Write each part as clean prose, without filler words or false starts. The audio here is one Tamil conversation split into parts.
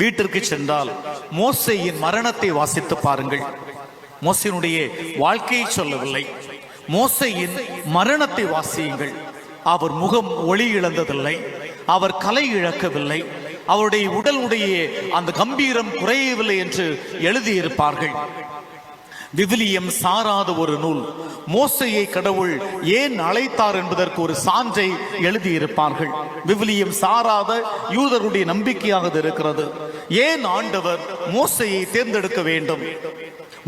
வீட்டிற்கு சென்றால் மோசேயின் மரணத்தை வாசித்து பாருங்கள். மோசேயினுடைய வாழ்க்கையை சொல்லவில்லை, மோசேயின் மரணத்தை வாசியுங்கள். அவர் முகம் ஒளி இழந்ததில்லை, அவர் கலை இழக்கவில்லை, அவருடைய உடலுடைய அந்த கம்பீரம் குறையவில்லை என்று எழுதியிருப்பார்கள். விவிலியம் சாராத ஒரு நூல். மோசேயை கடவுள் ஏன் அழைத்தார் என்பதற்கு ஒரு சான்றை எழுதியிருப்பார்கள். விவிலியம் சாராத யூதருடைய நம்பிக்கையாக இருக்கிறது. ஏன் ஆண்டவர் மோசேயை தேர்ந்தெடுக்க வேண்டும்?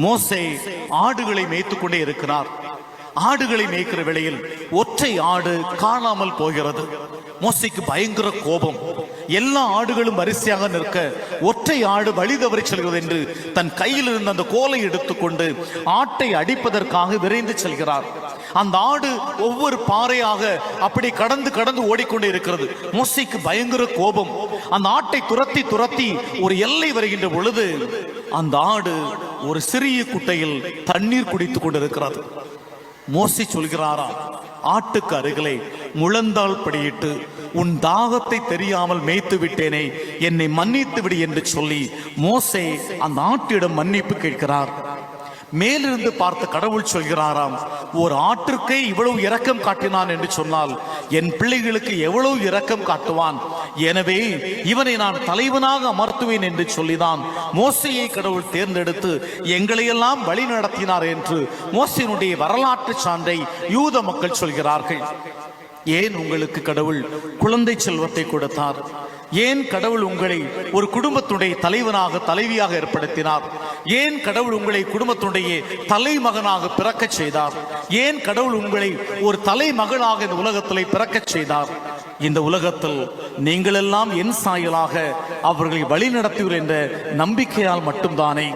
மோசே ஆடுகளை மேய்த்துக் கொண்டே இருக்கிறார். ஆடுகளை மேய்க்கிற வேளையில் ஒற்றை ஆடு காணாமல் போகிறது. மோசேக்கு பயங்கர கோபம். எல்லா ஆடுகளும் வரிசையாக நிற்க ஒற்றை ஆடு வழி தவறி செல்கிறது என்று தன் கையில் இருந்த அந்த கோலை எடுத்துக்கொண்டு ஆட்டை அடிப்பதற்காக விரைந்து செல்கிறார். அந்த ஆடு ஒவ்வொரு பாறையாக அப்படி கடந்து கடந்து ஓடிக்கொண்டே இருக்கிறது. மோசேக்கு பயங்கர கோபம். அந்த ஆட்டை துரத்தி துரத்தி ஒரு எல்லை வருகின்ற பொழுது அந்த ஆடு ஒரு சிறிய குட்டையில் தண்ணீர் குடித்துக் கொண்டிருக்கிறது. மோசே சொல்கிறாராம், ஆட்டுக்கு அருகிலே முழந்தாள் படியிட்டு உன் தாகத்தை தெரியாமல் மேய்த்து விட்டேனே, என்னை மன்னித்து விடு என்று சொல்லி மோசே அந்த ஆட்டிடம் மன்னிப்பு கேட்கிறார். மேலிருந்து பார்த்த கடவுள் சொல்கிறாராம், ஒரு ஆட்டிற்கே இவ்வளவு இரக்கம் காட்டினான் என்று சொன்னால் என் பிள்ளைகளுக்கு எவ்வளவு இரக்கம் காட்டுவான். எனவே இவனை நான் தலைவனாக அமர்த்துவேன் என்று சொல்லிதான் மோசேயை கடவுள் தேர்ந்தெடுத்து எங்களையெல்லாம் வழி நடத்தினார் என்று மோசேயினுடைய வரலாற்று சான்றை யூத மக்கள் சொல்கிறார்கள். ஏன் உங்களுக்கு கடவுள் குழந்தை செல்வத்தை கொடுத்தார்? ஏன் கடவுள் உங்களை ஒரு குடும்பத்துடைய தலைவனாக தலைவியாக ஏற்படுத்தினார்? ஏன் கடவுள் உங்களை குடும்பத்துடைய தலைமகனாக பிறக்க செய்தார்? ஏன் கடவுள் உங்களை ஒரு தலைமகளாக இந்த உலகத்திலே பிறக்க செய்தார்? இந்த உலகத்தில் நீங்கள் எல்லாம் என் சாயலாக அவர்களை வழி நடத்துவீர்கள் என்ற நம்பிக்கையால் மட்டும்தானே.